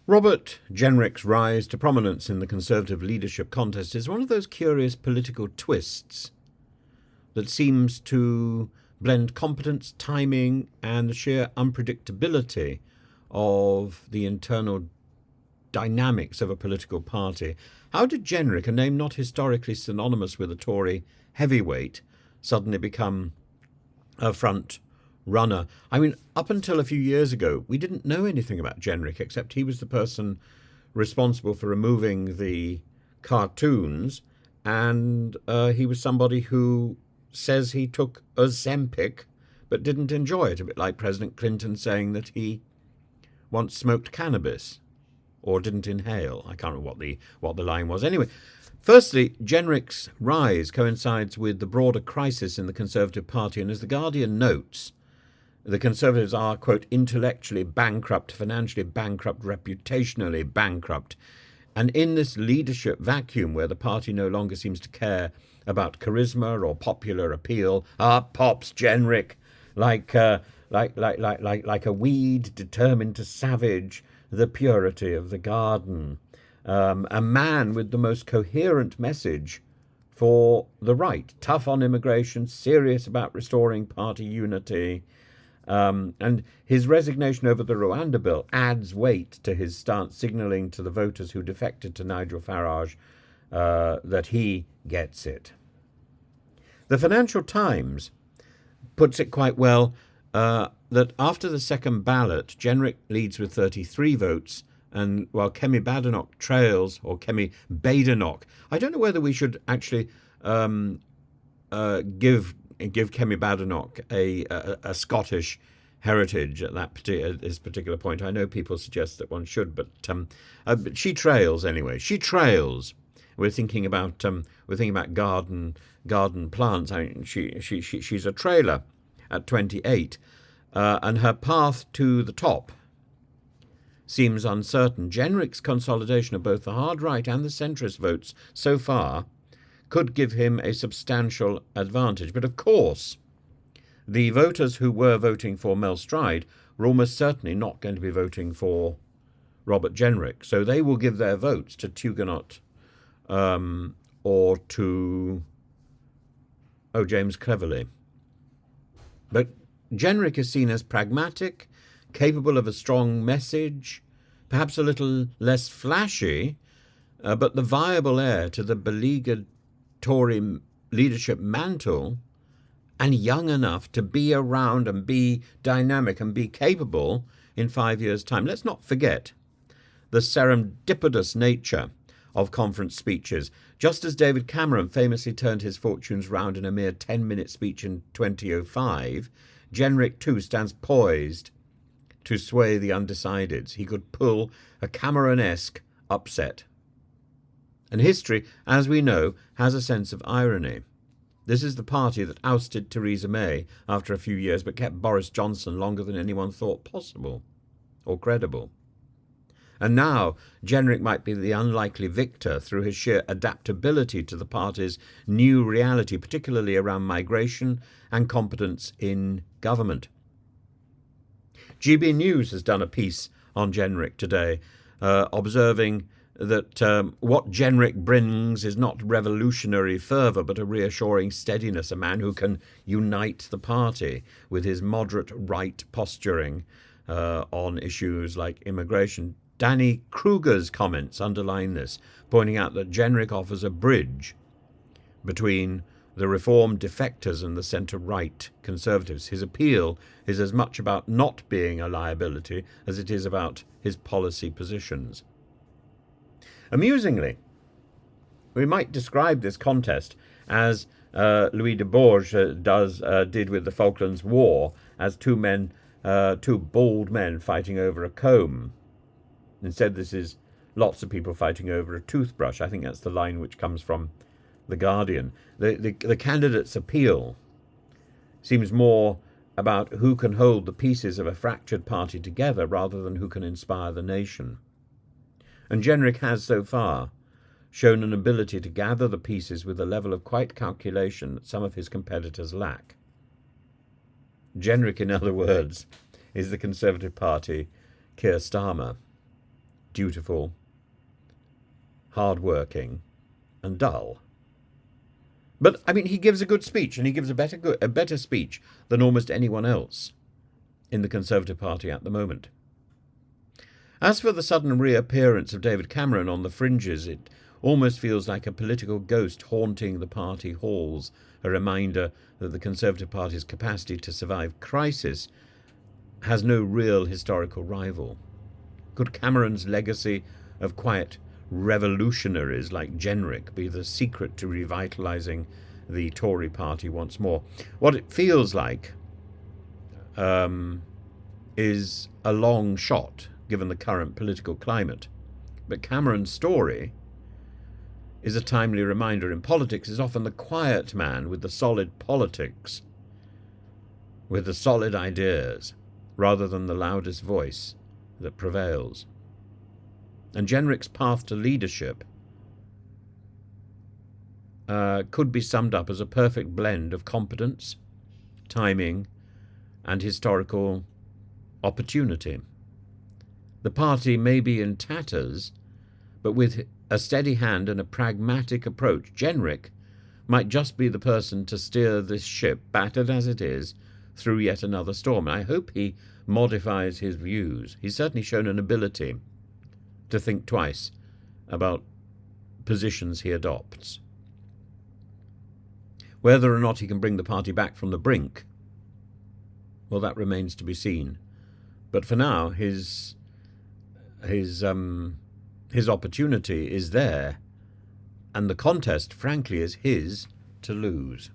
Robert Jenrick's rise to prominence in the Conservative leadership contest is one of those curious political twists that seems to blend competence, timing, and the sheer unpredictability of the internal dynamics of a political party. How did Jenrick, a name not historically synonymous with a Tory heavyweight, suddenly become a front runner? I mean, up until a few years ago, we didn't know anything about Jenrick, except he was the person responsible for removing the cartoons, and he was somebody who says he took Ozempic but didn't enjoy it, a bit like President Clinton saying that he once smoked cannabis or didn't inhale. I can't remember what the line was. Anyway, firstly, Jenrick's rise coincides with the broader crisis in the Conservative Party, and as The Guardian notes, the Conservatives are, quote, intellectually bankrupt, financially bankrupt, reputationally bankrupt. And in this leadership vacuum where the party no longer seems to care about charisma or popular appeal, pops Jenrick like a weed determined to savage the purity of the garden. A man with the most coherent message for the right, tough on immigration, serious about restoring party unity. And his resignation over the Rwanda bill adds weight to his stance, signalling to the voters who defected to Nigel Farage that he gets it. The Financial Times puts it quite well that after the second ballot, Jenrick leads with 33 votes, and while Kemi Badenoch trails, or Kemi Badenoch, I don't know whether we should actually give Kemi Badenoch a Scottish heritage at this particular point. I know people suggest that one should, but she trails anyway. She trails. We're thinking about garden plants. I mean, she's a trailer at 28, and her path to the top seems uncertain. Jenrick's consolidation of both the hard right and the centrist votes so far could give him a substantial advantage. But of course, the voters who were voting for Mel Stride were almost certainly not going to be voting for Robert Jenrick. So they will give their votes to Tugendhat or to James Cleverly. But Jenrick is seen as pragmatic, capable of a strong message, perhaps a little less flashy, but the viable heir to the beleaguered Tory leadership mantle, and young enough to be around and be dynamic and be capable in 5 years' time. Let's not forget the serendipitous nature of conference speeches. Just as David Cameron famously turned his fortunes round in a mere 10-minute speech in 2005, Jenrick too stands poised to sway the undecideds. He could pull a Cameron-esque upset. And history, as we know, has a sense of irony. This is the party that ousted Theresa May after a few years but kept Boris Johnson longer than anyone thought possible or credible. And now Jenrick might be the unlikely victor through his sheer adaptability to the party's new reality, particularly around migration and competence in government. GB News has done a piece on Jenrick today, observing that what Jenrick brings is not revolutionary fervour, but a reassuring steadiness, a man who can unite the party with his moderate right posturing on issues like immigration. Danny Kruger's comments underline this, pointing out that Jenrick offers a bridge between the reform defectors and the centre-right Conservatives. His appeal is as much about not being a liability as it is about his policy positions. Amusingly, we might describe this contest as Louis de Bourges did with the Falklands War, as two bald men fighting over a comb. Instead, this is lots of people fighting over a toothbrush. I think that's the line which comes from The Guardian. The candidate's appeal seems more about who can hold the pieces of a fractured party together rather than who can inspire the nation. And Jenrick has so far shown an ability to gather the pieces with a level of quiet calculation that some of his competitors lack. Jenrick, in other words, is the Conservative Party Keir Starmer. dutiful, hard-working, and dull. But, I mean, he gives a good speech, and he gives a better speech than almost anyone else in the Conservative Party at the moment. As for the sudden reappearance of David Cameron on the fringes, it almost feels like a political ghost haunting the party halls, a reminder that the Conservative Party's capacity to survive crisis has no real historical rival. Could Cameron's legacy of quiet revolutionaries like Jenrick be the secret to revitalising the Tory party once more? What it feels like is a long shot, given the current political climate. But Cameron's story is a timely reminder. In politics is often the quiet man with the solid politics, with the solid ideas, rather than the loudest voice that prevails. And Jenrick's path to leadership could be summed up as a perfect blend of competence, timing, and historical opportunity. The party may be in tatters, but with a steady hand and a pragmatic approach, Jenrick might just be the person to steer this ship, battered as it is, through yet another storm. I hope he modifies his views. He's certainly shown an ability to think twice about positions he adopts. Whether or not he can bring the party back from the brink, well, that remains to be seen. But for now, his opportunity is there, and the contest, frankly, is his to lose.